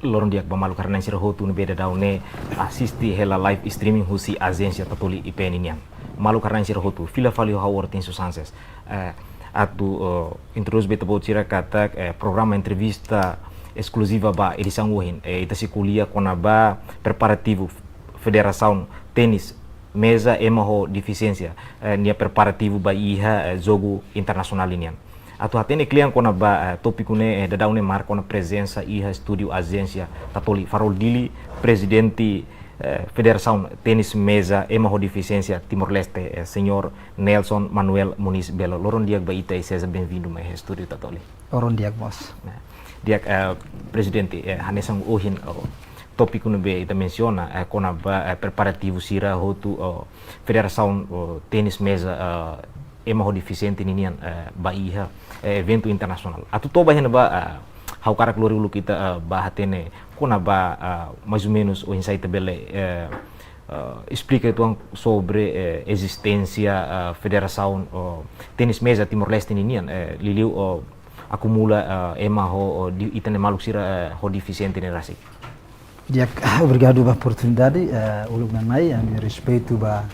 Lorong diak bamalu karena sira hotu ne beda daune assisti hela live streaming husi agência tatoli IPN nian. Malu karena sira hotu fila valio hawar tin susanses. Atu introduz beta bot sira kata programa entrevista exclusiva ba edição wohin ita si kuliah kona ba preparativo Federação Tênis Mesa emaho deficiência nia preparativo ba iha jogo internacional nian. Atu hatene klian kona ba tópico ne dadaune marca na presença iha estúdio agência tatoli Farol Dili presidente Federação Tênis Mesa emaho deficiência Timor-Leste senhor Nelson Manuel Muniz Belo. Loron diak ba ita seja bem-vindo mai estúdio tatoli. Loron diak bos. Diak presidente hanesang ohin tópico no be ita menciona kona ba preparativo sira hotu Federação Tênis Mesa emaho deficiente ninian ba iha evento internacional. Atu toba hena ba hau karak lori ulu kita ba hatene kona ba mais ou menos o insight bele explica tuang sobre existência Federação Tênis Mesa Timor-Leste ninian liliu acumula emaho itane maluk sira ho deficiente nerasi. Obrigado pela oportunidade, ulug nanai, a meu respeito ba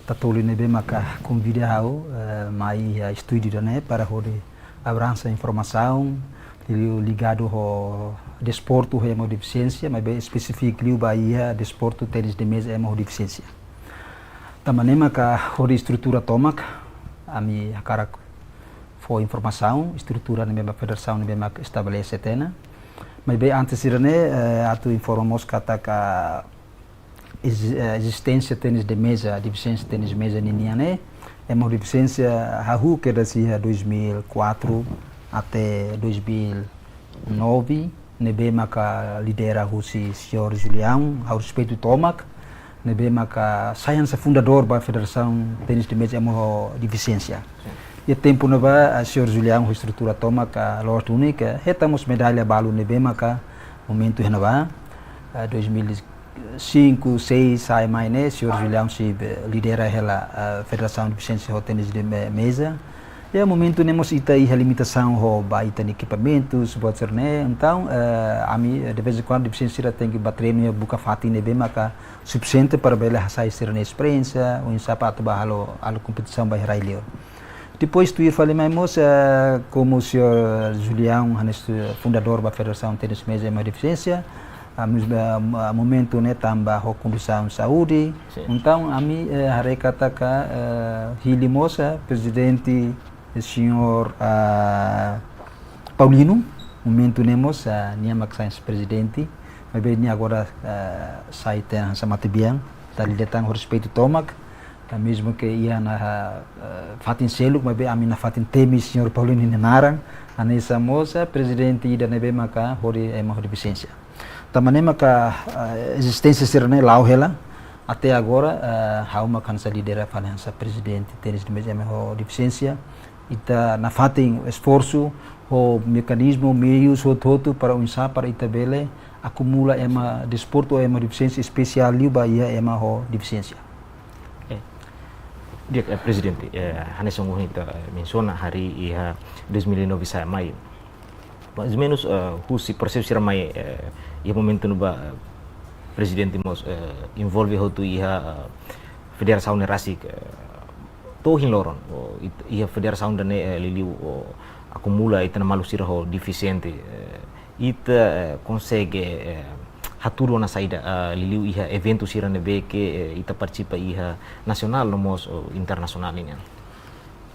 tatoli nebe maka convidar mai estúdio né para hore abraça informação ligado ao desporto e deficiência, mas bem específico liu ba ia desporto tênis de mesa e deficiência. Tamane maka hore estrutura tomak, a mi cara foi informação, estrutura nebe federação nebe maka estabelece tena. Mas bem antes irane atu informamos kata ka existência tênis de mesa, deficiência tênis de mesa niniane, é uma deficiência hahu que dasi 2004 até 2009, nebe maka lidera husi senhor Julião, ao respeito tomak, nebe maka science fundador da Federação Tênis de Mesa é uma deficiência. E tempo nova a senhor Julião estrutura toma ka lort única retamos medalha balu nebe maka momento renova 2005 6 sai mais né senhor Julião se lidera ela Federação de Deficiência de Tênis de Mesa e momento nemos ita a limitação ho baita de equipamentos pode ser né então a mim de vez em quando deficiência tem que bater no buka fati nebe maka suficiente para bela sai ser na experiência um sapato bahalo a competição vai railio. Depois tu falei mais como o senhor Julião, fundador da Federação Tênis Mesa e Deficiência, a momento né também a condição de saúde. Então a mim recata que Hilimosa, presidente, o senhor Paulino, momento nemos niamak science presidente, mas bem agora sai tem sama tibiang, tali datang respeito tomak. Mesmo que ia na fatin selu, mas bem a mim na fatin temi senhor Paulino Ninarang, a nessa moça presidente da nebe maka hori é uma deficiência. Também maka existência serene lau hela até agora hau makan sa lidera falansa presidente tênis de mesa é deficiência ita na fatin esforço o mecanismo meios o todo para unsar para itabele acumula uma desporto é uma deficiência especial liu bahia é uma deficiência. Dia presidente Hanes Songuhita menciona hari iha 2009 saya mai mais ou menos husi persepsi ramai ia momento no ba presidente mos envolve hotu iha federação nerasik tohin loron iha federação dane liliu acumula ita na malu siraho deficiente ita consegue haturo na saída liliu iha evento sira nebe que ita participa iha nacional nomos internacional ini.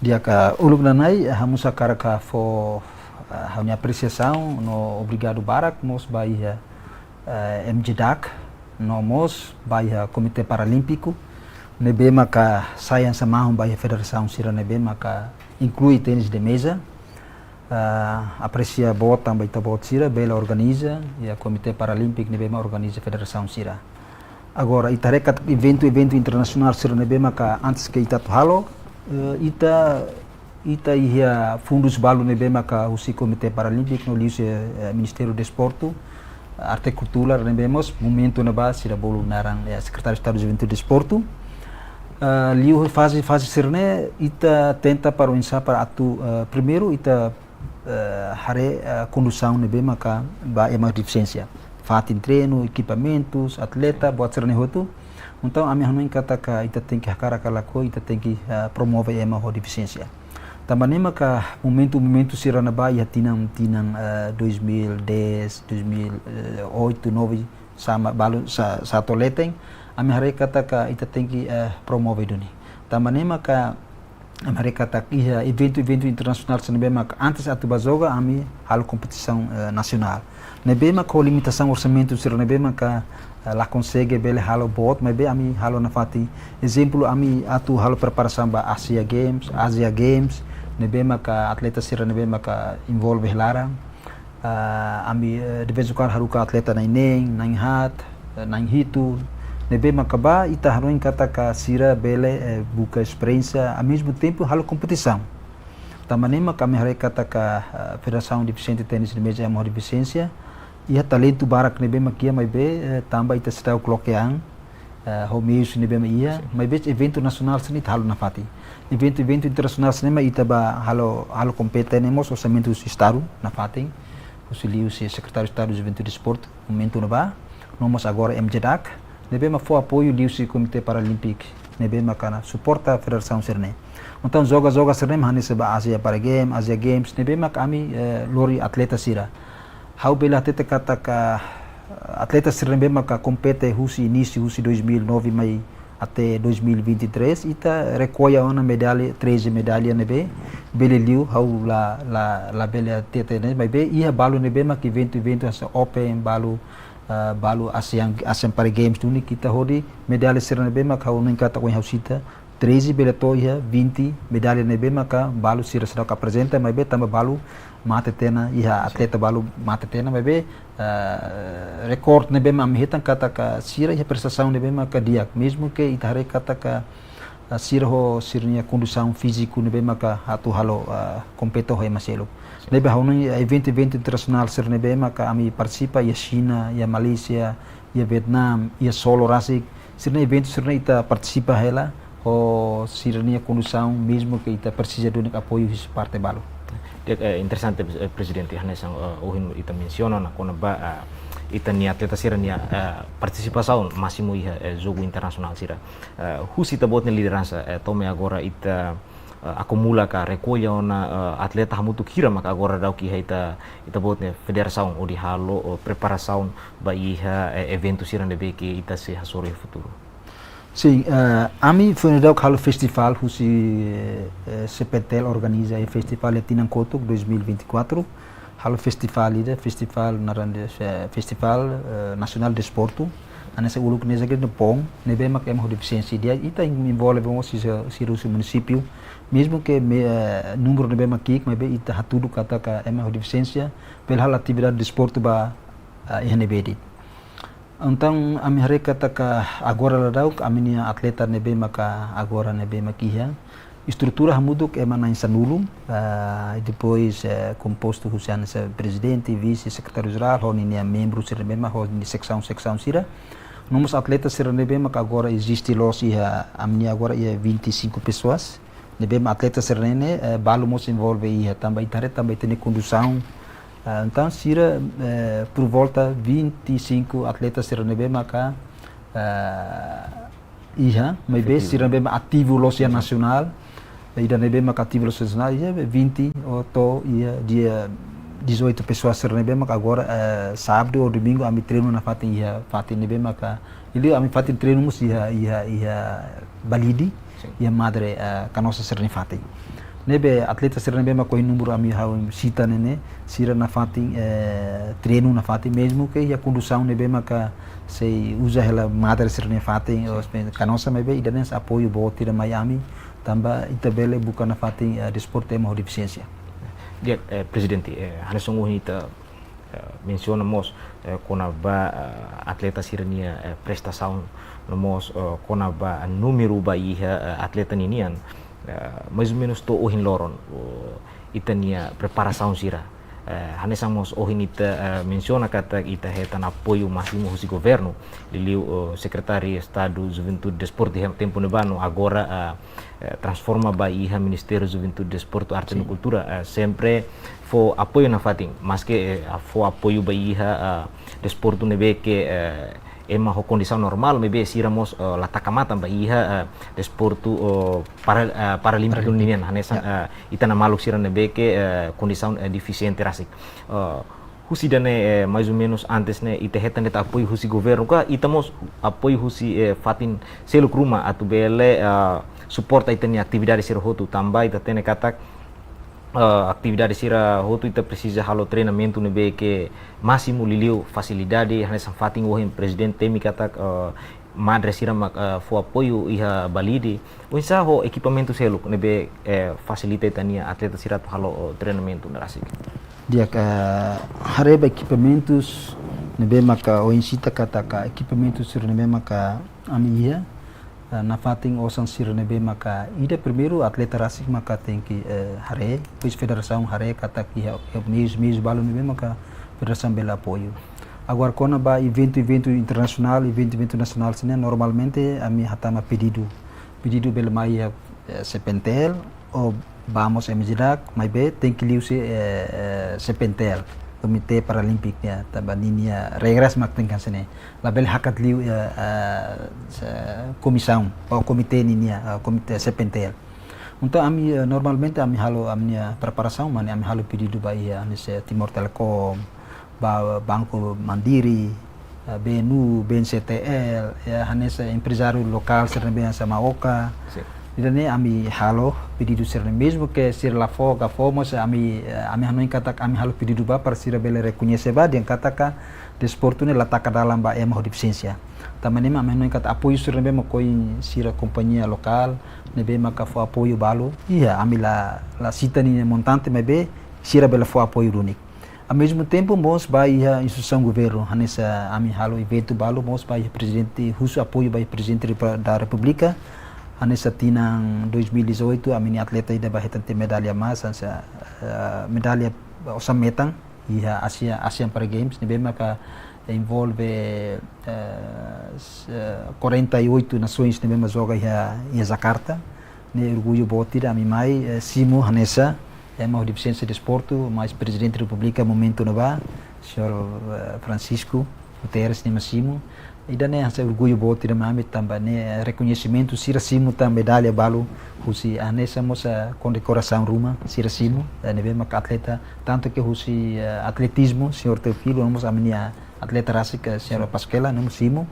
Dia ka uluk nanai hamusa karaka fo hanya apreciação no obrigado barak mos ba iha MGDAC no mos ba iha Comitê Paralímpico nebe maka saian samahum ba iha Federação sira nebe maka inclui tênis de mesa. Aprecia bot também tá bot sira bela organiza e a Comitê Paralímpico nebema organiza a Federação sira. Agora itarekat evento internacional sira nebema ka antes que ita halo ita ia fundos balu nebema ka o Comitê Paralímpico no liu Ministério do Desporto arte cultura nebemos momento na base sira bolu narang Secretário de Estado de Juventude e Desporto liu fase sirne ita tenta para unsar para atu primeiro ita hare condução nebe maka ba ema deficiência fatin treino, equipamentos, atleta, buat serane hotu. Então a minha mãe kata ka ita tem que hakara kala ko, ita tem que promover ema ho deficiência. Também maka momento sira na Bahia tinang 2010, 2008, 2009 sama balu satu leteng. A minha kata ka ita tem que promover duni. Também maka mereka tak evento internasional senebe mak antes atu bazoga ami halo competição nacional. Nebe mak ko limitação orçamento sir nebe mak lá consegue bele halo bot, mas ami halo na fati. Exemplo ami atu halo preparação ba Asia Games, nebe mak atleta sir nebe mak envolve larang. Ami de vez em quando haruka atleta na Ineng, na Inhat, na Inhitu. Nebe makaba ita haruin kata ka sira bele buka experiência ao mesmo tempo halo competição. Tamanema kami hari kata ka Federação Deficiente Tênis de Mesa Amor Deficiência ia talento barak nebe makia mai be tambah ita sedau klokeang homeus nebe ia mai be evento nasional seni halo na fati. Evento internasional seni ita ba halo competemos orçamento do estado na fati. Usiliu se secretário de Estado de Juventude e Desporto, momento no ba. Nomos agora MJDAC. Nebe ma foi apoio do Comitê Paralímpico, nebe ma kana suporta a Federação Serne. Então joga Serne ma hanise ba Asia Games, nebe ma kami lori atleta sira. Hau bela atleta kata ka atleta Serne nebe ma ka compete husi início husi 2009 mai até 2023 ita recolha uma medalha 13 medalha nebe beleliu hau la bela atleta nebe be ia balu nebe ma que evento asa open balu balu ASEAN Para Games tu ni kita hodi medalha serana be maka unin kata ko hausita 13 belatoia 20 medalha nebe maka balu sira sedau ka apresenta mas be tamba balu mate tena iha atleta balu mate tena mas be record nebe ma mehetan kata ka sira iha prestação nebe maka dia mesmo que itare kata ka sira ho sirnia condução físico nebe maka hatu halo competo ho maselo. Nebe haunun evento internasional ser nebe maka ami participa ia China, ia Malaysia, ia Vietnam, ia Solo Rasik. Sirna evento sirna ita participa hela o sirnia condução mesmo que ita precisa de apoio de parte balo. Interessante presidente Hanesang uhin ita menciona na kona ba ita ni atleta sira ni participação máximo iha jogo internasional sira. Husi ita bot ni liderança tome agora ita acumula ka recolha ona atleta hamutu kira maka agora dau ki ita botne federação odi halo preparação ba iha evento sira nebe que ita se hasore futuro. Sim, ami foi dau halo festival husi CPTEL organiza e festival Tinang Kotok 2024. Halo festival nasional de esporte. Anessa uluk nesa que no pong nebe mak em deficiência dia ita envolve o si município mesmo que número nebe makik mas be ita hatudu kata ka em deficiência pela atividade de esporte ba nebe. Então a minha kata ka agora ladau a minha atleta nebe maka agora nebe makia estrutura hamuduk é na Insanulu depois composto Husian presidente vice secretário geral honia membro sira mesma honia secção sira. Nomos atletas sira nebe maka agora existe los a minha agora é 25 pessoas nebe atletas sira nene balu mos envolve também tem condução. Então sira por volta 25 atletas sira nebe maka mas be sira nebe ativo losia nacional. Ida nebe maka ativo losia nacional 20 ou dia 18 pessoas ser nebe maka agora sábado ou domingo ami treino na fatin nebe maka ili ami fatin treino mus ia balidi ia madre canossa ser fatin nebe atleta ser nebe maka número ami hau sita nene sira na fatin treino na fatin mesmo que ia condução nebe maka se usa ela madre ser fatin canossa nebe ida nes apoio botira Miami tambah itabele bukan na fatin desporte mo deficiência. Dia presidente Hanesang ita menciona mos kona ba atleta sirnia prestação mos kona ba número ba iha atleta ninian mais ou menos to ohin loron itania preparação sira Hanesamos ohinita menciona kata ita hetan apoio máximo husi governo liliu secretário de Estado Juventude Desporto e tempo nebano agora transforma ba iha Ministério Juventude Desporto Arte e Cultura sempre fo apoio na fating mas que fo apoio ba iha desporto nebe que ema ho condição normal mebe siramos la takamata ba iha desporto paralímpico ninian hanesan itana maluk sira nebe que condição deficiente rasik husi dane mais ou menos antes ne ite hetan eta apoio husi governo ka itamos apoio husi fatin selo kruma atu bele suporta itani atividade sira hotu tambah ita tene katak atividade sira hotu ita precisa halo treinamento nebe que máximo liliu facilidade hanesan fatin wohin presidente temi katak madre sira mak fo apoio iha balidi unsa ho equipamento selo nebe facilita itania atleta sira halo treinamento narasik dia hareba equipamentos nebe maka o insita kataka equipamentos sira nebe maka amia na fating osan sira nebe maka ida primeiro atleta rasik maka tem que hare pois federação hare katak iha mês balo nebe maka federação bela apoio. Agora quando ba evento internacional, evento nacional sini normalmente ami hatama pedido bela mai sepentel ou vamos emijidak mai be tem que liu se sepentel Komite Paralimpiknya tabaninia regras mak tengkan sini label hakat liu comissão ou komite ninia komite sepentel untuk ami normalmente ami halo amnia preparação mani ami halo pedido ba ia nesse Timor Telecom ba Banco Mandiri BNU BNCTL ya hanesa empresário local serem sama Oka Idane ami halo pedido ser mesmo que ser lá fora fomos ami hanon katak ami halo pedido ba para sira bele reconhecer ba yang kataka desporto ne lataka dalam ba ema deficiência tamane ami hanon kata apoio ser bem coi sira companhia local ne be maka fo apoio balo ia ami la cita ni montante me be sira bele fo apoio unik ao mesmo tempo mos ba ia instituição governo hanesa ami halo evento balo mos ba presidente husu apoio ba presidente da república Anessa tinang 2018 amini atleta ida bahitante medalha emas medalha osam metang ia Asian Para Games nebe maka envolve 48 nações nebe ma joga ia Jakarta ne orgulho botira ami mai Simo Hanessa mau deficiência de desporto mais presidente da república momento nova senhor Francisco Guterres ne Simo idane hasa orgulho botira mami tambane reconhecimento sirasimo tam medalha balo husi anessa moça condecoração ruma sirasimo nebe maka atleta tanto que husi atletismo senhor Teofilo nós amnia atleta rasika senhor Pasquela nós simo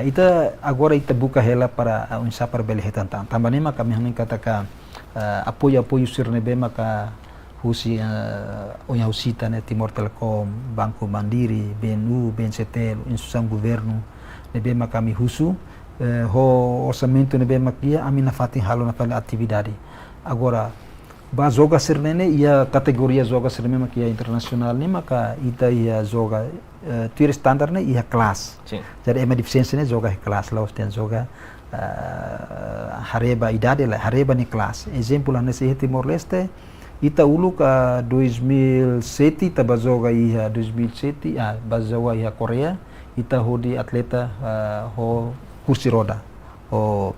ita agora ita buka hela para unsa para bele hetantan tambane maka kami kataka apoio sir nebe maka husi onya husita ne Timor Telecom, Banco Mandiri, BNU, BNCTL, instituição governo nebe makami husu ho orçamento nebe makia ami na fatin halo na fala atividade agora ba joga sirnene ia kategoria joga sirnene makia internasional ne maka ita ia joga tier standar ne ia kelas jadi ema deficiência ne joga kelas laos ten joga hareba idade la hareba ni kelas exemplo nesse Timor Leste ita uluk 2007 ita bazoga iha 2007 bazoga iha Korea ita hodi atleta ho kursi roda ho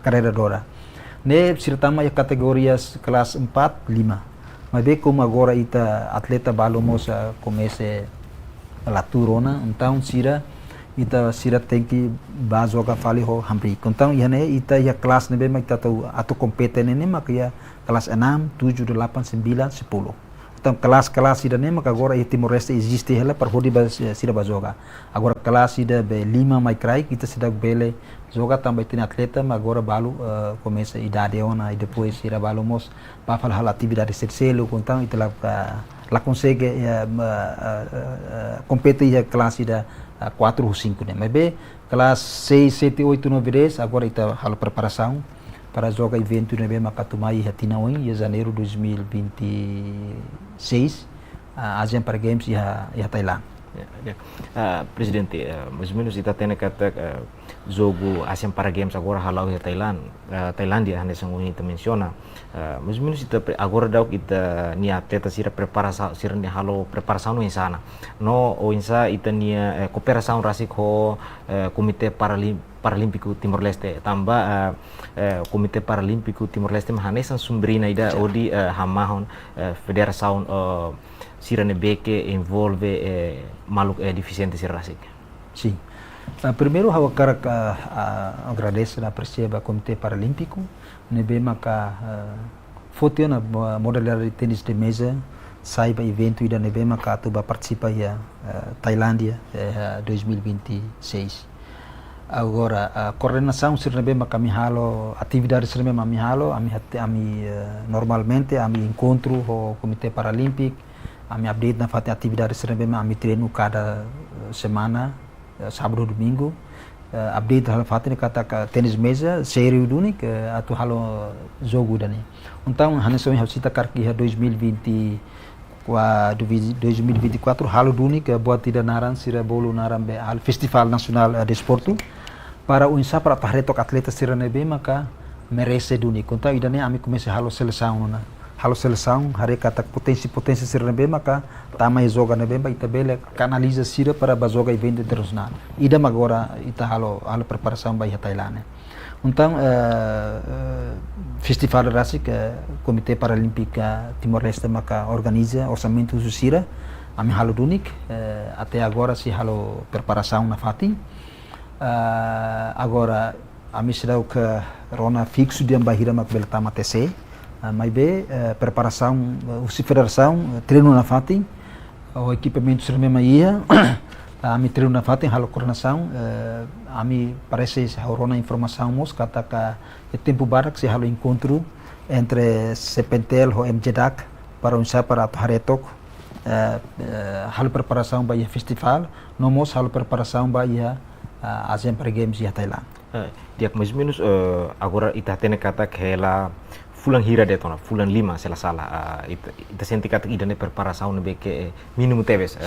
carreira roda ne sirtama ya kategorias kelas 4 5 mas como agora ita atleta balo moça comece la turona então ita tem que bazoga fali ho hampri então ihane ita ya kelas nebe mak tatu atau kompeten ne mak ya kelas 6, 7, 8, 9, 10. Então kelas ida ne mak agora Timor Leste existe ela para hodi sida bazoga agora kelas ida be 5 mai crai kita sida bele joga também tem atleta mas agora balo começa idade ona e depois sida balo mos para falar atividade terceiro então ita la consegue competir a classe da 4 ou 5 né mas be kelas 6, 7, 8, 9, 10 agora ita halo preparação para jogar evento nebe makatumai hatinaoin em janeiro 2026 Asian Para Games ia Thailand Presidente, mais ou menos ita tene kata jogo Asian Para Games agora halau ya Tailândia, hanya sang ita menciona. Mais ou menos ita agora dauk ita nia atleta sira preparação sira nia halo preparação no insana. No o insa ita nia cooperação rasik ho Komite Paralímpico Timor-Leste tambah Komite Paralímpico Timor-Leste mahanesan sumbrina ida odi hamahon federação sirane beke envolve maluk deficiente sirasik. Sim. Primeiro, eu quero agradecer a perceba Comitê Paralímpico, nebe maka foto na modalidade de tênis de mesa, saiba evento ida nebe maka tuba participa ya Tailândia 2026. Agora, a coordenação se nebe maka mihalo, atividades se nebe mihalo, ami normalmente ami encontro o Comitê Paralímpico, ami update na fati atividades se nebe ami treino cada semana. Sábado domingo update hal fatin kata tenis mesa sério dunik atu halo jogo dani então haneso em hausta karki 2024 halo dunik buat tidak naran sira bolu naran be hal festival nasional de esporte para unsa para tahretok atleta sira nebe maka merece dunik então idane ami comece halo seleção na halo seleção hari kata potensi sira nebe maka tama joga nebe ba itabele canaliza sira para bazoga evento internacional idam agora ita halo preparação ba Tailândia então festival rasik Komite Paralímpico Timor-Leste maka organiza orçamento sira ami halo dunik até agora si halo preparação na fati agora ami será que rona fixo de ambahira mak beltama TC mas preparação o federação treino na fati o equipamento se mesmo ia ami treino na fati halo coordenação ami parece se rona informação mos kata ka tempo barak se halo encontro entre Sepentel ho MJDAC para usar para haretok halo preparação ba festival nomos halo preparação ba Asian Para Games ya Thailand dia mais ou menos agora ita tene kata kela fulan hira de tona fulan 5 salah ita senti kata idane preparação ne beke mínimo teves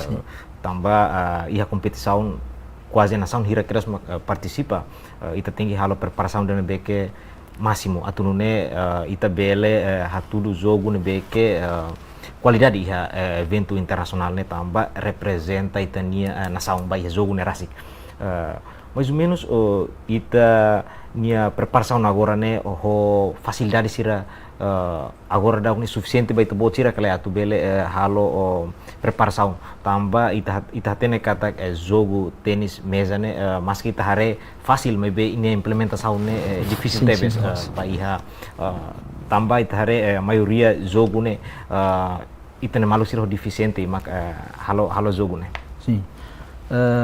tambah ia competição quase nação hira keras participa ita tinggi halo preparação de beke máximo atunune ita bele hatudu jogo ne beke qualidade ia evento internacional ne tambah representa itania nação ba ia jogo ne rasik mais ou menos ita nia preparação agora né o facilidade sira agora dá o suficiente baita bot sira kala atu bele halo preparação tambah ita tene kata jogo tenis mesa né mas kita hare fácil maybe ini implementação né difícil tebes pa iha tambah ita hare maioria jogo né ita ne malu sira deficiente mak halo jogo né sim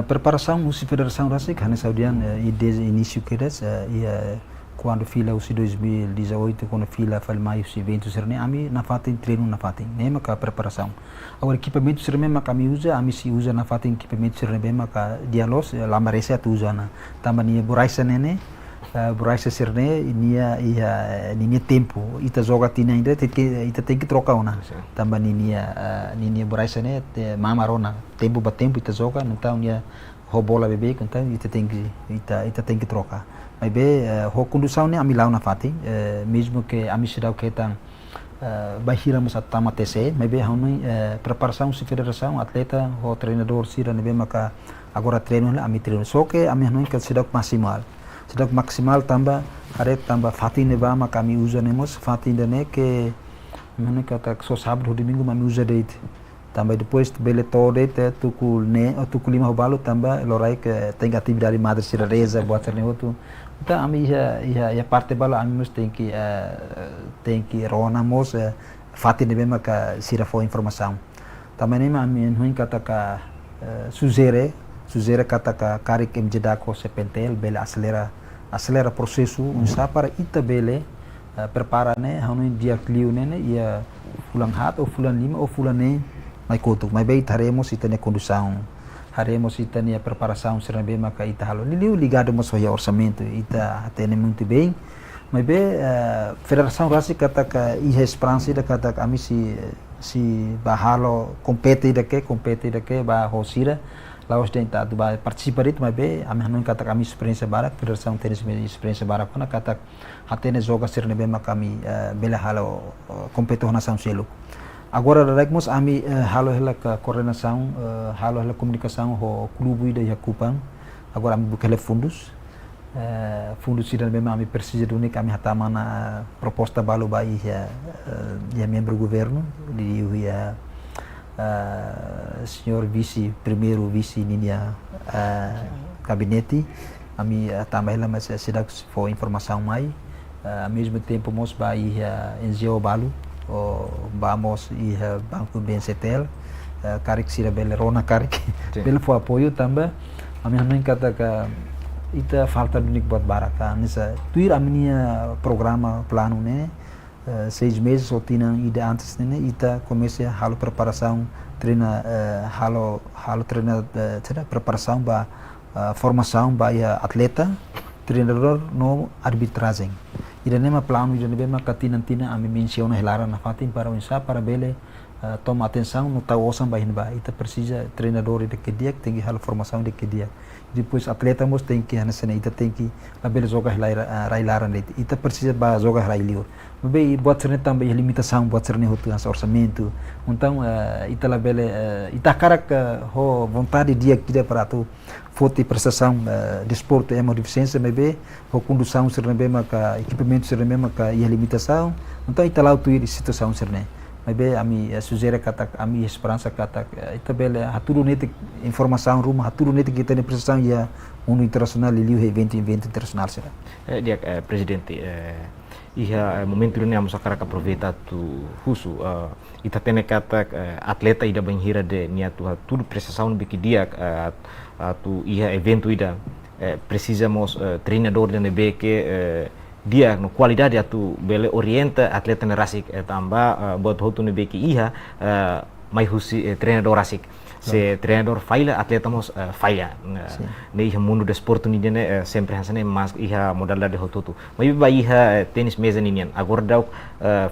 preparação o federação rasik hanya saudian início que ia quando fila o 2018 quando fila fal maio se evento serne ami na fatin treino na fatin nem maka preparação agora equipamento serne maka mi usa ami si usa na fatin equipamento serne maka dialos la marese atu usa na tambani buraisa nene buraisa serne nia tempo ita joga tina ainda ita tem que trocar ona tambani nia buraisa ne mamarona tempo ba tempo ita joga então nia bola bebê então ita tem que trocar mas ho condução ne ami lau na fati mesmo que ami será que tang bahira musa tama TC mas hanu preparação se federação atleta ho treinador sira ne maka agora treino ami treino só que ami hanu que será maksimal tambah hari tambah fati ne ba maka ami usa nemos fati ne que mana kata so sábado domingo ami usa date tambah depois bele todo tukul 5 balo tambah lorai que tem atividade madre sira reza buat terne outro então ami ia parte balo ami mus tem que rona mos fati ne bem maka sira fo informação tambah nem ami nuin kata ka suzere kata ka karik MJDAC ko Sepentel bele acelera processo unsa para ita bele prepara ne hanu dia kliu ne ia fulan hat ou fulan 5 ou fulan ne mai kotuk mai bem haremos ita ne condução haremos ita ne preparação será bem maka ita halo ligado mas o orçamento ita atene muito bem Mas bem, Federação Rasik kata que ia esperança da kata kami si bahalo compete daqui bah hosira lá os dentro do bah participar itu mas bem a minha não kata kami experiência barak Federação tenis experiência barak kona kata hatene joga ser nebe kami bela halo compete nação selo. Agora regmos ami halo hela coordenação halo hela comunicação ho clube da Yakupang agora ami bukele fundos fundos sira memang ami precisa do kami hatama na proposta balu bai ya membro governo di senhor vice primeiro vice ninia gabinete ami tambah ela mas sidak for informação mai ao mesmo tempo mos bai NGO balu vamos e banco BNCTL karik sira bele rona karik bele for apoio também ami hanin kata ka ita falta do buat baraka nessa tuir aminia programa plano né 6 meses ou tinha ida antes né ita começa halo preparação treina halo treina preparação ba formação ba atleta treinador no arbitragem ida nema plano ida nema katina ami menciona helara na fatin para unsa para bele toma atenção no tau osam ba hinba ita precisa treinador de que dia tem que halo formação de que dia depois atleta mos tem que nessa ita tem que label joga railaran ita precisa ba joga railior bem buat serne também limitação buat serne hotu orçamento então ita label ita karak ho vontade dia que para tu foto prestação desporto é uma deficiência mas bem ho condução serne bem maka equipamento serne bem maka ia limitação então ita lau tu situação serne mas bem ami sugere kata ami esperança kata ita bele haturu net informação rumah haturu net kita ni prestação ia internacional liu evento internacional será dia presidente ia momento ini amos akara aproveita tu husu ita tene kata atleta ida banhira de nia tu tudo prestação biki dia tu ia evento ida precisamos treinador de nebeke dia no qualidade atu bele orienta atleta na rasik tamba bot hotu ne beki iha mai husi treinador rasik se treinador faila atleta mos faila ne iha mundo de esporte ni ne sempre hansane mas iha modalidade hotu mai ba iha tenis mesa ninian agora dau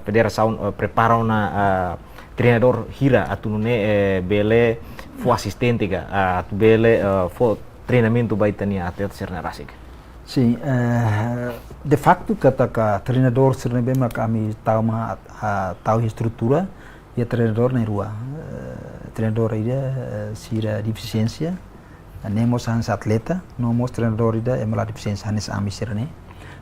federação prepara una treinador hira atu ne bele fo assistente ga atu bele fo treinamento baitania atleta serna rasik. Sim, de facto kata treinador serne bem kami tahu estrutura e treinador na rua treinador ida sira deficiência nemos hans atleta nomos treinador ida emala deficiência hanes ami sirne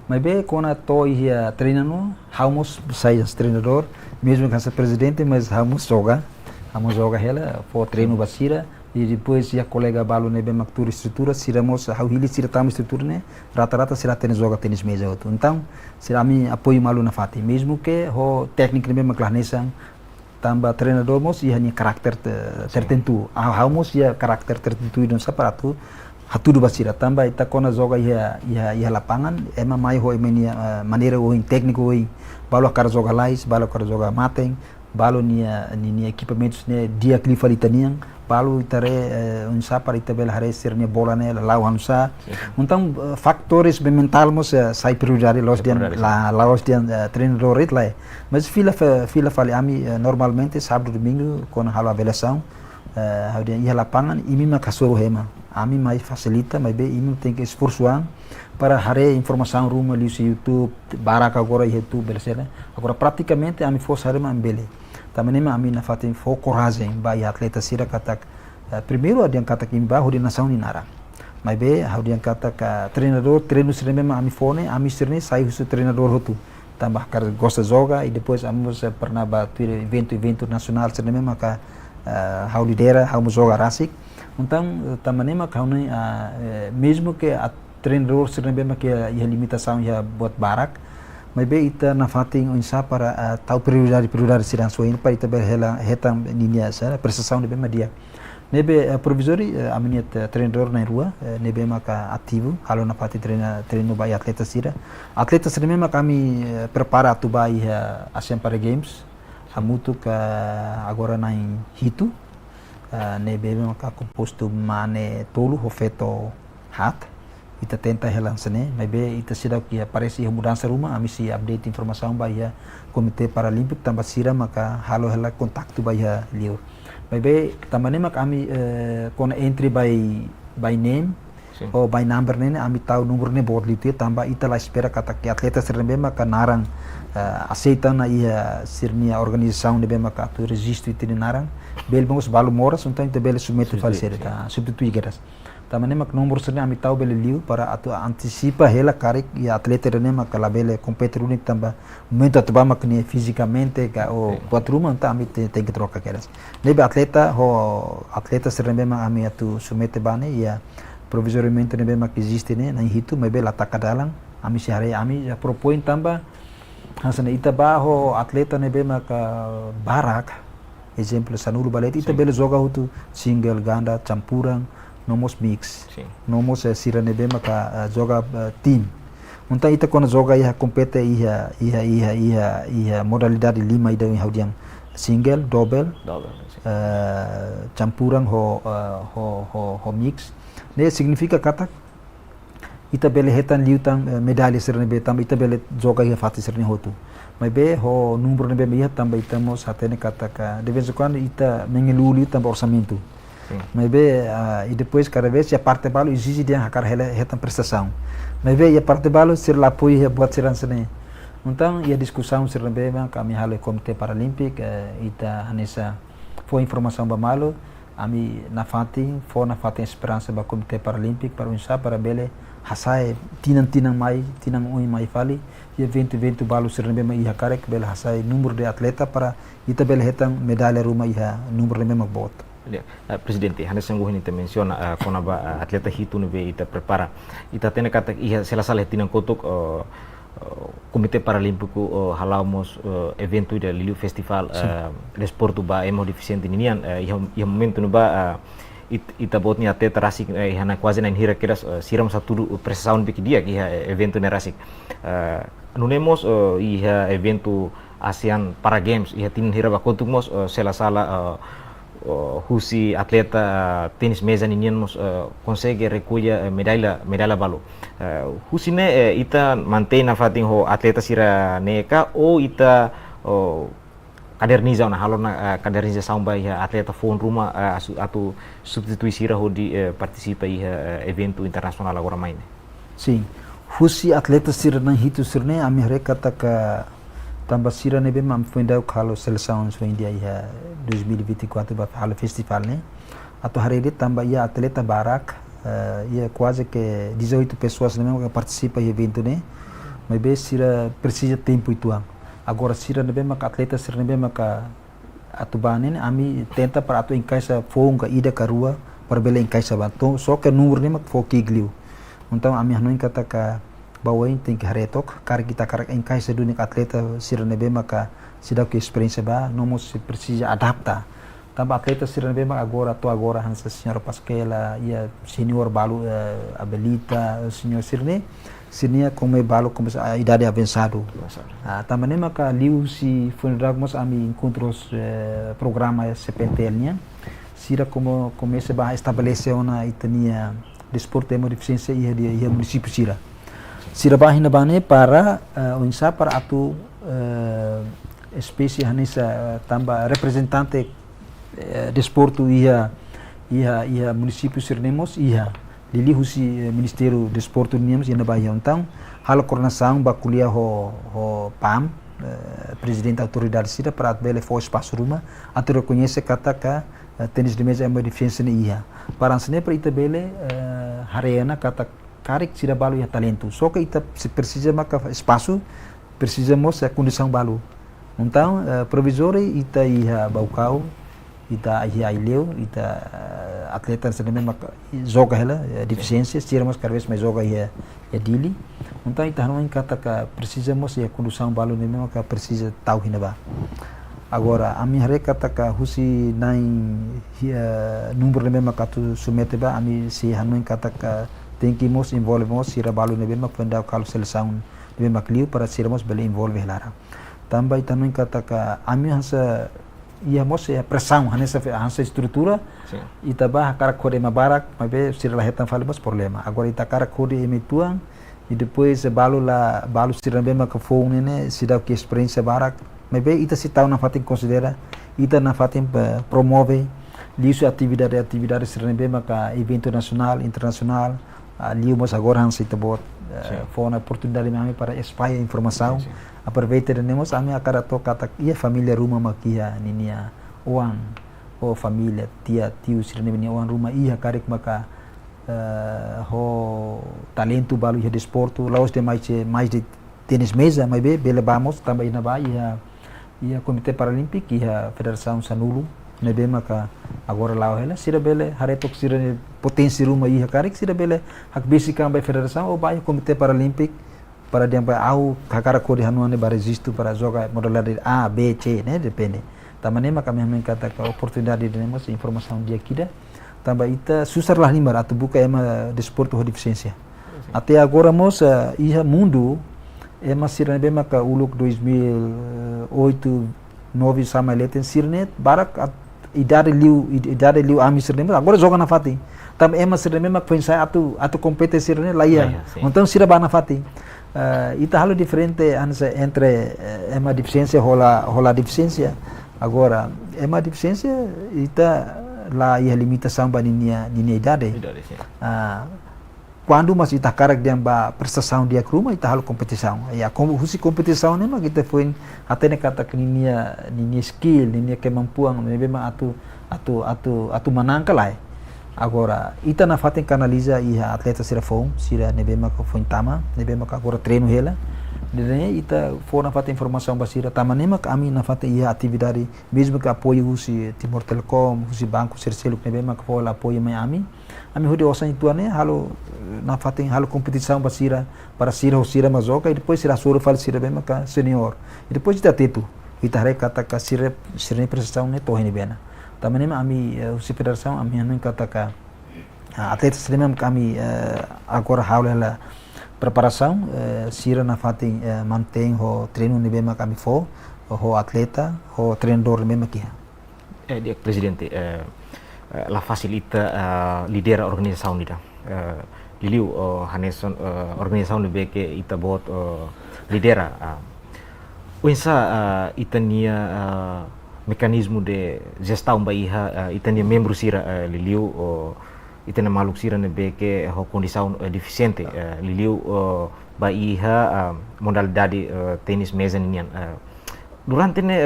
mas bem quando to ia treinando hamos sai treinador mesmo que seja presidente mas hamos joga ela for treino basira e depois já colega balu nebe maktur estrutura siramos hau hili sira tam estrutura né rata-rata sira tenis joga tenis mesa outro então sira ami apoio malu na fati mesmo que ho técnico nebe maklarnesan tambah treinador mos ia hanya karakter tertentu hau mos ia karakter tertentu don saparatu hatudu basira tambah ita kona joga ia lapangan ema mai ho emenia maneira o técnico o balu akar joga lais balu akar joga mateng balu nia equipamentos ne dia clifalitanian balu itare unsa para itabel hare sirne bola ne lau hansa então fatores mental mos sai prioridade los dian treinador it lá mas fila fali ami normalmente sábado domingo com a avaliação ia lapangan imi makasoro hema ami mais facilita mas be imi tem que esforçar para hare informação rumah li YouTube baraka agora YouTube beleza agora praticamente ami força hare ambele também ami na fatin fo coragem vai atleta sira kata primeiro adian kata kim ba hodi nação ni nara mas be hodi kata ka treinador treino sira mesmo ami fone ami sirne sai husu treinador hotu tambah kar gosta joga e depois amos pernah batu evento nacional sira mesmo ka hau lidera hau joga rasik então também kau ni mesmo que a treinador sira mesmo que a limitação ia buat barak mas bem ita na fating unsa para tahu prioridade sidang soin para ita berhela hetam ninia sara prestação de bem dia nebe provisori aminia treinador na rua nebe maka ativo halo na fati treino bai atleta sira mesmo kami prepara tu bai Asian Para Games hamutu ka agora na hitu nebe maka composto mane tolu hofeto hat ita tenta helang sene, maybe ita sidak ia parece mudança rumah, ami si update informação bahia Komite Paralimpik tambah sira maka halo hela kontaktu bahia liu. Maybe tambah mak ami kona entry by name ou by number nene ami tahu nomor ne board liu tambah ita la espera kata que atleta serembe maka narang aceita na ia sirnia organização nebe maka tu registro itini narang bel bangos balu moras então ita bel submete falsere ta substitui geras. Também mak nomor serne ami tahu bele liu para atu antecipa hela karek ia atleta rene maka la bele competir unik tambah momento atuba mak ne fisicamente ka o patruma então ami tem que trocar geras. Nebe atleta serembe mak ami atu submete bane ia provisoriamente nebe mak existe ne na hitu maybe la takadalang ami si hari ami ya propõe tambah hasan ita baho atleta nebe mak barak exemplo sanulu balete ita bele joga hutu single ganda campuran nomos mix nomos sira nebe maka joga team unta ita kona joga ia compete ia modalidade lima ida haudiang single double campuran ho mix ne significa kata ita bele hetan liutang medalha sira nebe tamba ita bele joga ia fati sira hotu maybe ho número nebe ia tamba ita mos hatene kata ka de vez em quando ita mengeluli tamba orçamento. Maybe e depois cada vez a parte balo exige de hakar retan prestação. Maybe e a parte balo ser la apoio buat siran sene. Então e a discussão ser bem kami halo Komite Paralimpik ita hanesa foi informação ba malo ami na fati esperança ba Komite Paralimpik para unsa para bele hasai tinang ui mai fali e evento balo ser bem mai hakar ke bele hasai número de atleta para ita bele hetan medalha ruma iha número bem bot. Presidente, hanya sangguh ini menciona konaba atleta hitu nebe ita prepara ita tene kata iha selasale tinang kotok Komite Paralimpiko halamos evento da Liliu Festival desporto ba emo deficiente ninian iha momento ba ita botnya atleta rasik hana quase nan hira kiras siram satu prestação biki dia iha evento ne rasik nunemos iha evento ASEAN Para Games iha tin hira ba kotok mos selasala husi atleta tenis mesa ninian mos consegue recolher medalha balo husi ne ita mantém na fating ho atleta sira neka ou ita kaderniza na halo na kaderniza samba ya atleta phone rumah atau substitui sira ho di participa iha evento internasional agora main. Sim, husi atleta sira na hitu sirne ami rekata ka tambah sira nebe mam findau kalau seleção so India ia 2024 ba halo festival ne atau hari ini tambah ia atleta barak ia quase que 18 pessoas ne que participa e evento ne mas sira precisa tempo itu agora sira nebe mak atleta sira nebe maka atubane ami tenta para atu encaixa fonga ida karua para bela encaixa bato só que número ne mak fokigliu então ami hanuin kata ka bawain tem que haretok kar kita kar engkai sedunik atleta sirnebe maka sidak ke experiência ba nomos precisa adapta tamba atleta sirnebe maka agora hansa senhora Pasquela ia senior balu habilita senhor sirnia como balu como a idade avançado tamba ne maka liu si fundragmos ami encontros programa CPTL nya sira como começa ba estabelecer uma itania desporto de deficiência ia município sira bahina bane para unsa para atu espécie hanisa tambah representante desporto ia município sirnemos ia lili husi ministério desporto nemos ia na bahia então halo coordenação ba kuliah ho PAM presidente autoridade sira para bele fo espaço rumah atau reconhece kata ka tenis de mesa é uma deficiência ia para ansene para ita bele hariana kata karek sira balu ya talento só que ita se precisa maka espaço precisamos a condição balu então provisório ita ia baucau ita ia ileu ita atleta sene maka joga ela deficiência sira mas cada vez mais joga ia dili então ita não kata ka precisamos a condição balu ne maka precisa tahu hinaba agora a minha recata ka husi nai número ne maka tu submete ba ami si hanuin kata ka tem que nos envolvemos sira balu nebe mak pendau kalau seleção nebe mak liu para sira mos bele envolve lara tambah itanu kata ka ami hasa ia mos ya pressão hansa estrutura ita bah cara kode mabarak mabe sira la hetan fale mas problema agora ita cara kode emituang e depois balu sira bema ka phone ne sida que experiência barak mabe ita se tau na fatin considera ita na fatin promove liso atividade sira bema ka evento nacional internacional liu mas agora hansa ita bot foi uma oportunidade mesmo para espalhar informação. Aproveita nemos a minha cara toca ia família rumah makia ninia uang família tio sirene ninia uang rumah ia karek maka ho talento balu ia desporto laos de mais de tênis mesa mas bele vamos também na Bahia ia Comitê Paralímpico ia Federação Sanulu nebe maka agora lá ela sira bele haretok sira potensi rumah ia karek sira bele hak basic by Federação ou Bahia Comitê Paralímpico para dia para au kakara kode hanuane para registro para jogar modalidade A, B, C, né, depende. Também maka kami kata ka oportunidade de nemos informação dia kida. Também ita susar lah limbar atau buka ema desporto ho deficiência. Até agora mos ia mundo ema sirne be maka uluk 2008 9 sama leten sirnet barak idade liu ami sirne agora joga na fati. Também ema sirne maka pensar atu competência sirne lá ia. Então sira bana fati. Ita halo diferente entre ema deficiência rola deficiência agora ema deficiência ita lá ia limitação ba ninia idade quando mas ita karak dia ba prestação dia kruma ita halo competição ya como husi competição ne mas kita foi até ne kata ninia skill ninia kemampuan memang atu manangka lá agora ita na faten canaliza ia atleta sira fom sira nebema ko foi tama nebema ka agora treino hela dene ita for na faten informação basira tama nema kami na faten ia atividade mesmo que apoio usi Timor Telecom usi banco Sercelo nebema ko for apoio ami hode osan itu ne halo na faten halo competição basira para sira mazoka e depois sira soro fal sira bema ka senior e depois ita tetu ita re kata ka sira prestação ne to bena também kami usi federação kami anu kata atletas sendiri kami agora haula preparação sira na fatin mantém o treino nível kami fo o atleta o treinador mesmo aqui dia presidente la facilita lidera organização nida liliu haneson organização nível que ita bot lidera uinsa itania mekanismo de gestão baia itania membro sira liliu itana maluk sira nebe que ho condição deficiente liliu baia modalidade tenis mesa nian durante ne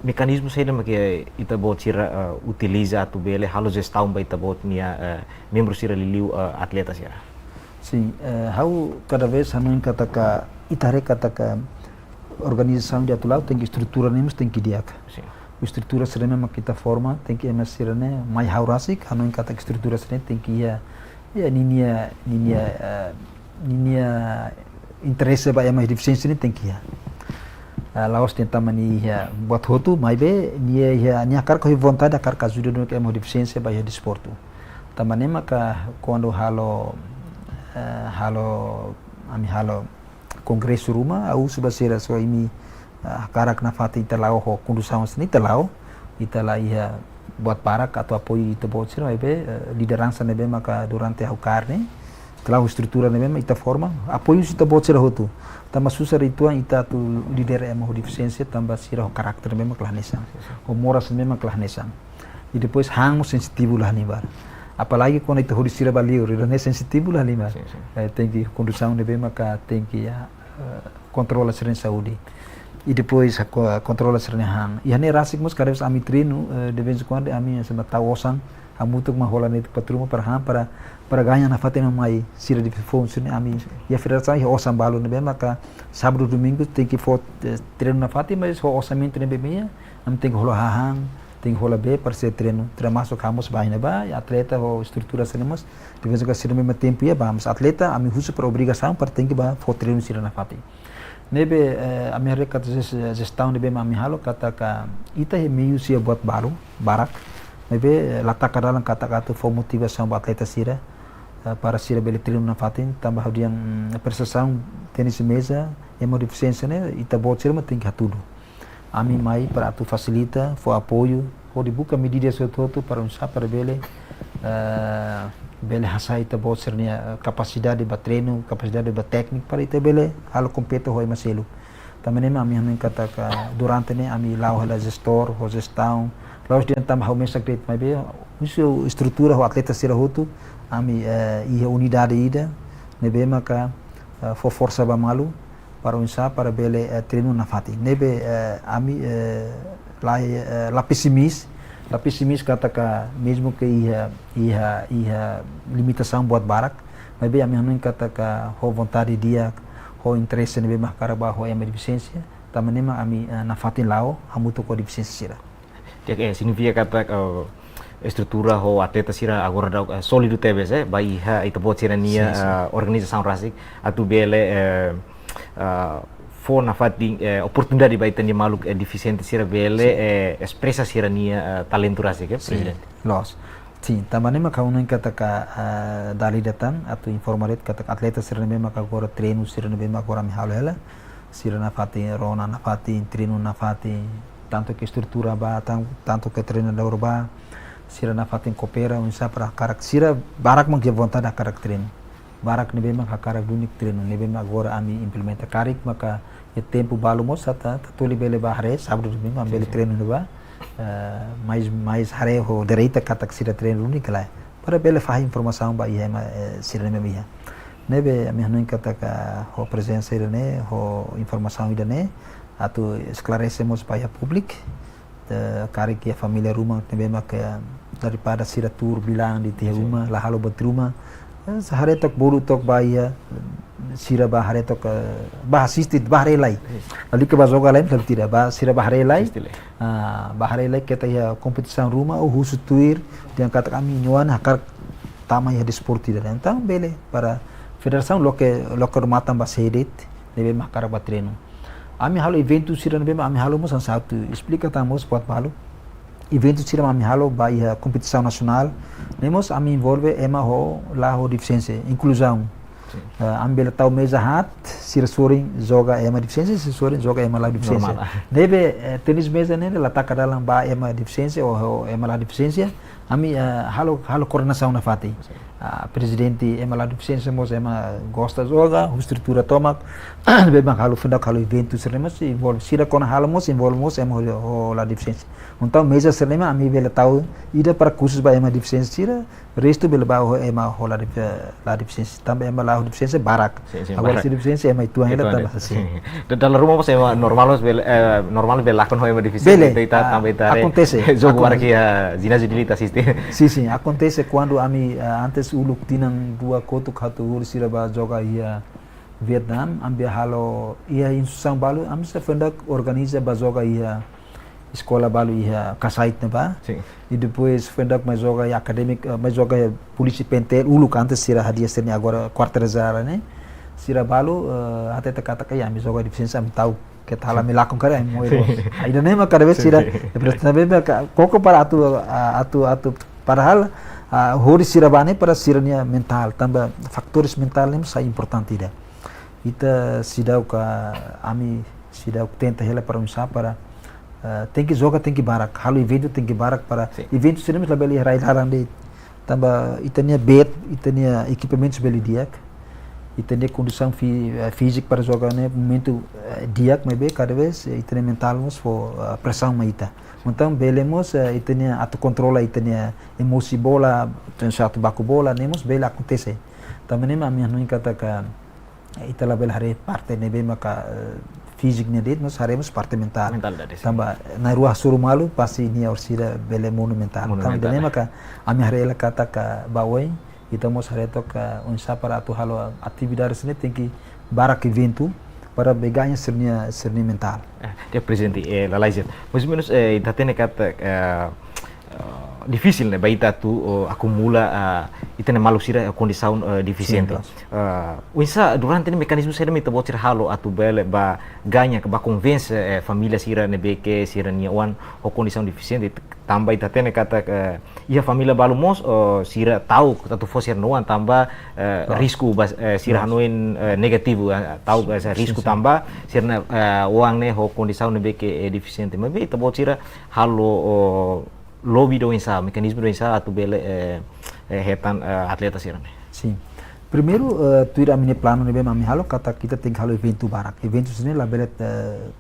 mekanismo sei que ita bot sira utiliza atu bele halo gestão ba ita bot nia membro sira liliu atleta sira sim hau cada vez hanu kata itare kata organização de atulau tem que estrutura nemos tem que diak estrutura serena mak kita forma tem que emas serena mai haurasik hanu kata estrutura serena tem que ya ninia interesse ba emas deficiência ni tem que ya laos tenta mani ya buat hotu mai be nia kar ko vontade kar ka ajuda no que emas deficiência ba ya desporto tamane maka quando halo Kongresu rumah au subasira so ini karak na fati italau ho condução sini italau itala ia buat parak atau apoio ita buat sira ibe liderança nebe maka durante au carne telau estrutura nebe ita forma apoio ita buat sira hotu tamba susar itu ita tu líder emo deficiência tamba sira ho karakter nebe maka lahnesa o moras nebe maka lahnesa e depois hang sensitivo lah nibar apalagi quando itu harus sira baliu rene sensitivo lah lima tem que condução nebe maka tem que controla seren saúde e depois controla seren hang e ane rasik mus kadang ami treino de vez em quando ami sama tawosan amutuk mahola net patruma para ganhar na fatena mai sira de função ami e a federação e osam balo nebe maka sábado domingo tem que treino na fatena mas o orçamento nebe meia am tem que rolar hang tem que rolar bem para ser treino termasuk kamus bahina ba atleta ou estrutura seremos de vez em quando sira mesmo tempo ia vamos atleta ami husu para obrigação para tem que ba for treino sira na fati nebe a minha recata gestão nebe ami halo kata ka ita he meio sia buat barak nebe lata kadalang kata for motivação ba atleta sira para sira bele treino na fati tambah dia prestação tenis mesa emo deficiência né ita buat sira tem que tudo ami mai para atu facilita, for apoio, for dibuka medidas sototo para usar para bele bele hasai ta bot sernia capacidade ba treino, capacidade ba técnico para ita bele halo compete hoi maselu. Também ami hamen kata ka durante ne ami lau hala gestor, ho gestão, lau dia tam hau mesa great mai be, isso estrutura ho atleta sira hotu, ami ia unidade ida, nebe maka for força ba malu para usar para bele treino na fati. Nebe ami la pessimis kata ka mesmo que ia limitação buat barak, mas bem ami hamen kata ka ho vontade dia ho interesse nebe mahkaraba ho ema deficiência, também ami na fatin lao hamuto ko deficiência sira. Dia significa kata estrutura ho atleta sira agora da solido TBC bai ha ita bot sira nia organização rasik atu bele for na fatin oportunidade bai tani maluk deficiente sira bele expressa sira nia talento rasik presidente. Los. Sim, também kaunan kata ka dali datang atau informaret kata atleta sira nebe maka agora treino sira nebe maka agora mi halo sira na fatin rona na fatin treino na fatin tanto que estrutura ba tanto que treinador ba sira na fatin coopera unsa para karak sira barak mang vontade karak treino barak nebe maka karak dunik treino nebe maka agora ami implementa karik maka e tempo balo moça tá toli bele bahre sábado domingo am bele treino no ba mais hare ho direita katak sira treino unik lá para bele faz informação ba ia sira nebe ia nebe ami hanon kataka ho presença ira ne ho informação ira ne atu esclarecemos para o público kari que a família rumah nebe maka daripada sira tur bilang di teh rumah lah halo bet rumah sehari tok buru tok bahaya sira bahare tok bah assisted bahare lai ali ke bazoga lain kalau tidak bah sira bahare lai bahare lai kita ya kompetisi rumah husu tuir yang kata kami nyuan hakar tama ya desporti dan então bele para federação local matam basedet nebe makara batreno ami halo evento sira nebe ami halo mo satu explica tamos buat balu evento sira ami halo bai kompetisi nasional nemos ami envolve ema ho la ho deficiência inclusão ambil tahu mesa hat sira soring joga ema deficiência sira soring joga ema la deficiência nebe tenis mesa ne letak ke dalam ba ema deficiência ou ema la deficiência ami halo coordenação na fati presidente ema la deficiência mos ema gosta joga estrutura tomak bebang halo fundak halo evento sira mas envolve sira kona halo mos envolve mos ema la deficiência então mesa sira ami bela tahu ida para khusus ba ema deficiência sira resto bela ba ema la deficiência também ema la deficiência barak agora sira deficiência ema itu ainda tambah assim dalam rumah pas ema normal bela lakon ho ema deficiência deita também tare acontece jogo aqui a ginásio de lita assiste sim acontece quando ami antes uluk tinang dua kotuk hatu sira ba joga ia Vietnam ambil halo ia insusang balu am se fendak organiza ba joga ia escola balu ia kasait ne ba e depois fendak mais joga ia academic mais joga ia polisi pentel uluk antes sira hadia serni agora quarterizara ne sira balu até kata kaya am joga deficiência am tahu que tá lá me lá com cara moiro ainda nem ma cada vez sira também koko para atu para hal hori sirabane para sirania mental tambah faktores mental nem sai importante ida ita sidau ka ami sidau tenta hela para usar para tem que jogar tem que barak halo evento tem que barak para evento seremos lá beli rai larang de tambah itania bed itania equipamentos beli diak itania condição física para jogar né momento diak maybe cada vez itania mental mos for pressão maita então belemos itania atu controla itania emosi bola satu baku bola nemos bela acontece também nem ami não katakan itala bel hari parte nebe maka fisik nedet nos haremos parte mental tambah na ruah suruh malu pasti ni orsida bele monumental também maka ami hari ela kata ka bawai kita mos hari tok unsa para atu halo atividades ne tem que barak evento para ganhar sernia mental. Dia presidente la laizet. Mais ou menos da tene kata difícil né baita tu acumula itene malu sira condição deficiente. Uisa durante o mecanismo sira mita botir halo atu bele ba ganha ba convence família sira ne beke sira nia wan o condição deficiente tambah ita tene kata ia família balu mos sira tahu tatu fo sira noan tambah risiko sira hanuin negativo tahu risiko tambah sira uang ne ho condição ne beke deficiente mas ita botir halo lobby do insa, mecanismo do insa atu bele hetan atleta sirane. Sim. Primeiro, tu ir a minha plano nebe mami halo kata kita tem halo evento barak. Evento sini la bele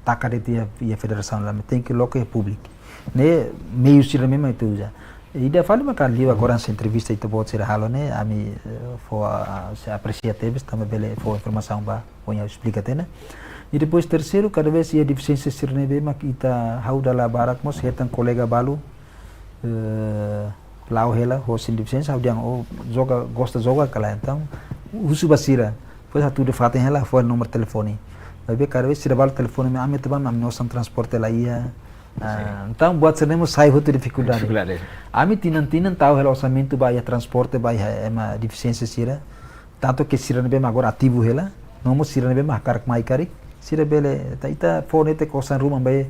takareti a federação la tem que loco é público. Ne meio sira mesmo itu já. Ida fali makan liu agora essa entrevista itu bot sira halo ne ami for se apreciativos também bele for informação ba ponha explica tena. E depois terceiro, cada vez ia deficiência sirane be mak ita hauda la barak mos hetan colega balu lau hela hosin deficiência audiang gosta joga kala então usu basira foi satu de fato hela foi nomor telefone vai ver cada vez se dá telefone me ame tebam am nosan transporte lá ia então buat senemos sai hotu dificuldade ami tinan tahu hela orçamento vai transporte vai ema deficiência sira tanto que sira nebe agora ativo hela nomo sira nebe karak mai karik sira bele ita phone te kosan rumah vai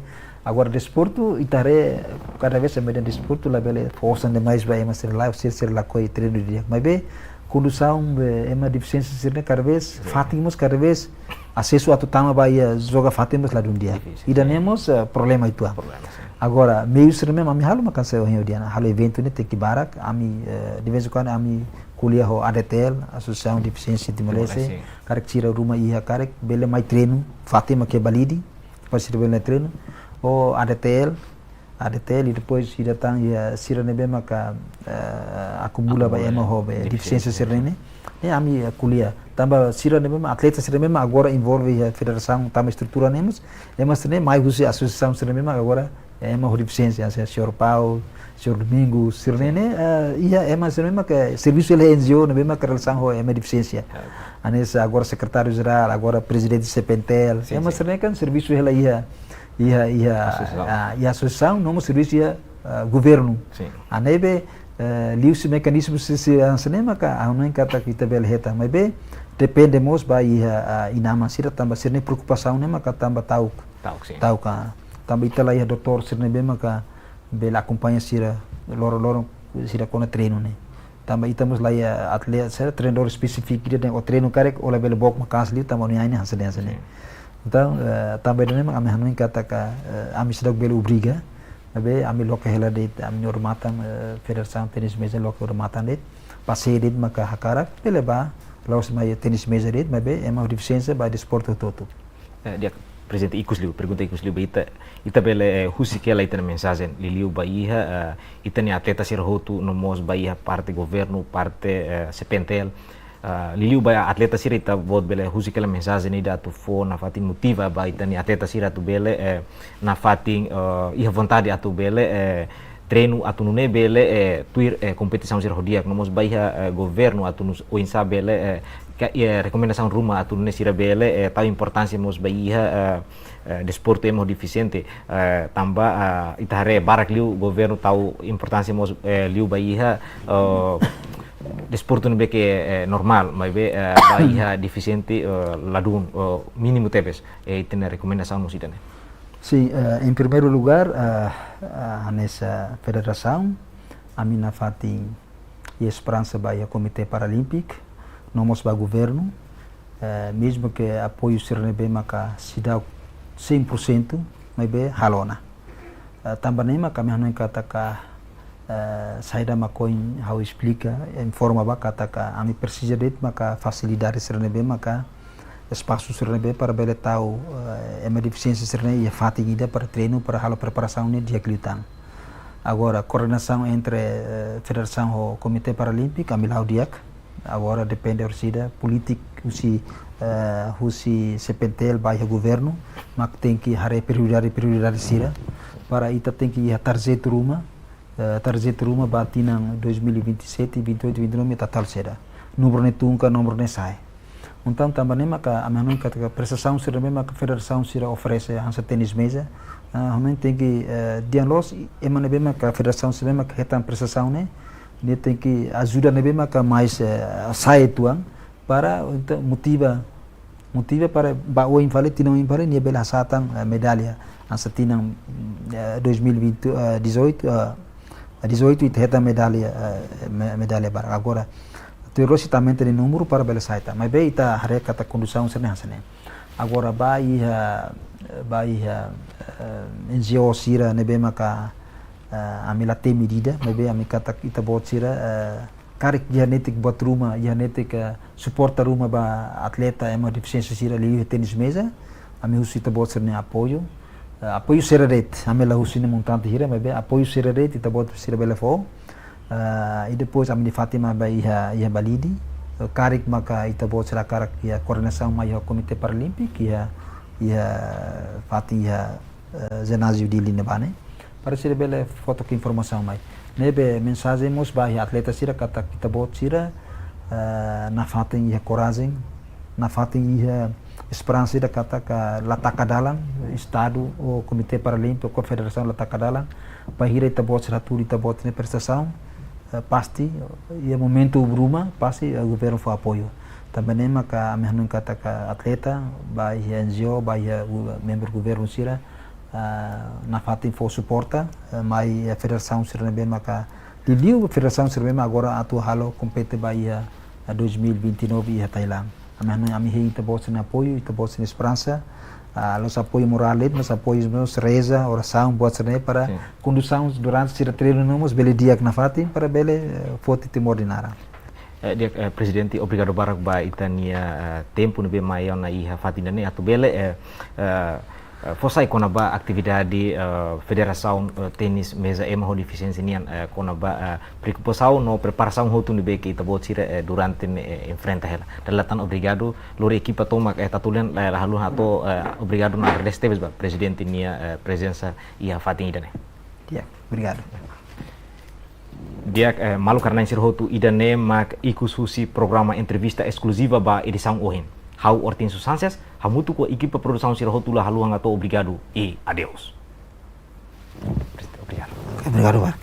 agora desporto itare cada vez medan desporto la bele força demais vai ema ser lá ser lá coi treino dia mas be condução ema deficiência ser cada vez fatimos cada vez acesso a tutama vai joga fatimos lá um dia e danemos problema itu agora meio ser mesmo ami halo makan saya hanya dia halo evento ne tem que barak ami de vez em quando ami kuliah ho ADTL Associação de Deficiência de Malaysia karek tira rumah ia karek bele mai treino Fatima que balidi pasti bele treino o ADTL e depois ida tang ya sira nebe maka acumula ba ema ho deficiência sirene ne ami kuliah tambah sira nebe atleta sira nebe agora envolve a federação tambah estrutura nemos ema sene mai husi associação sira nebe agora ema ho deficiência senhor Paulo senhor Domingo sira nene ia ema sira nebe que serviço ele NGO nebe maka relação ho ema deficiência anes agora secretário geral agora presidente CPNTEL ema sira kan serviço ele ia associação não serviço ia governo anebe liu se mecanismo se ansenema ka anon kata kita bel heta mas be depende mos ba ia inama sira tambah sirne preocupação ne maka tambah tahu ka tambah itala ia doutor sirne be maka bel acompanha sira loro sira kona treino ne tambah itamos lá ia atleta sira treinador específico dia o treino karek ola bel bok makas liu tambah ni aine hansene então também nem kami hanuin kata ka ami sedang belu obriga abe ami loke hela det ami hormatan federação tenis mesa loke hormatan det passei det maka hakarak bele ba laos mai tenis mesa det mabe ema deficiência ba desporto toto dia presidente ikusliu pergunta ikusliu ita bele husi que ela ita mensagem liliu baia ita ni atleta sir hotu nomos baia parte governo parte CPNTEL liliu ba atleta sira ita vot bele husi kela mensagem ni da tu fo na fatin motiva ba ita ni atleta sira tu bele na fatin ia vontade atu bele treino atu nune bele tuir competição sira hodia nomos baia governo atu o insa bele recomendação rumah atu nune sira bele tahu importância mos baia desporto emo deficiente tambah ita hare barak liu governo tahu importância mos liu baia desporto nebe que normal, mas baia deficiente ladun mínimo tepes tem recomendação no sítio. Sim, em primeiro lugar nessa federação a minha fatin e esperança baia Comitê Paralímpico, nós ba governo, mesmo que apoio ser nebe maka se dá 100%, mas be halona. Também maka kami kata ka saya dah makoin how explica informa ba kata ka ami precisa det maka facilidade sernebe maka espaço sernebe para bele tahu ema deficiência sernebe ia fatigida para treino para halo preparação ne dia klitan agora coordenação entre federação o Comitê Paralímpico ami lau diak agora depende orsida politik usi CPNTEL baia governo mak tem que hare prioridade sira para ita tem que ia tarjeta rumah batinang 2027, 28, 29 total seda. Nomor ne tungka, nomor ne sai. Então também maka a minha que a prestação sira mesmo que a federação sira oferece a tênis mesa. Realmente tem que dialog e mana bem que a federação sira mesmo que retam prestação né. Dia tem que ajuda ne bem que mais sai tuang para untuk motiva para bawa infale tinang infale ni bela satang medalha asa tinang 2018 itu reta medalha para agora terus também tem número para bela saita mas bem ita hare kata condução sene hasane agora bai NGO sira ne bem maka amila te medida mas bem amikata ita bot sira karik genetik buat rumah, genetik suporta rumah ba atleta ema deficiência sira liu tenis mesa, ami husita bot sernya apoio, apoio sira rate, ami la husina montante hira, mas apoio sira rate ita bot sira bela fo, e depois ami di Fatima ba ia balidi, karik maka ita bot sira karak ia coordenação mai Comitê Paralímpico ia fati ia ginásio de Linebane, para sira bela foto que informação mai. Nebe mensagem mos bahi atleta sira kata kita bot sira na fatin ia coragem na fatin ia esperança sira kata ka lataka estado o Comitê Paralímpico a Federação lataka dalang bahira ita bot sira turi ita bot ne prestação pasti ia momento bruma pasti o governo foi apoio também nema ka amehnan kata ka atleta bahi NGO bahi membro governo sira na fatin for suporta mai a federação sirene maka liu a federação sirene agora atu halo compete bahia 2029 ia Thailand ami hei ita bot na apoio ita bot na esperança los apoio moral mas apoio nos reza oração bot sirene para condução durante sira treino nomos bele dia na fatin para bele foto timor dinara dia presidente obrigado barak ba itania tempo nebe maion na iha fatin ne atu bele Fosai kona ba atividade Federação Tênis Mesa ema ho deficiência nian kona ba preocupação no preparação hotu ni be que ita botira durante enfrenta ela. Dalatan obrigado lori equipa toma tatulen halu hato obrigado na restebes ba presidente nia presença ia fatin idane. Dia, obrigado. Dia malu karena insir hotu idane mak ikususi programa entrevista exclusiva ba edição ohin. Hau Hortensio Sanchez, hamutu com a equipa produção sira rotula haluanga to obrigado e adeus. Obrigado. Obrigado, Mark.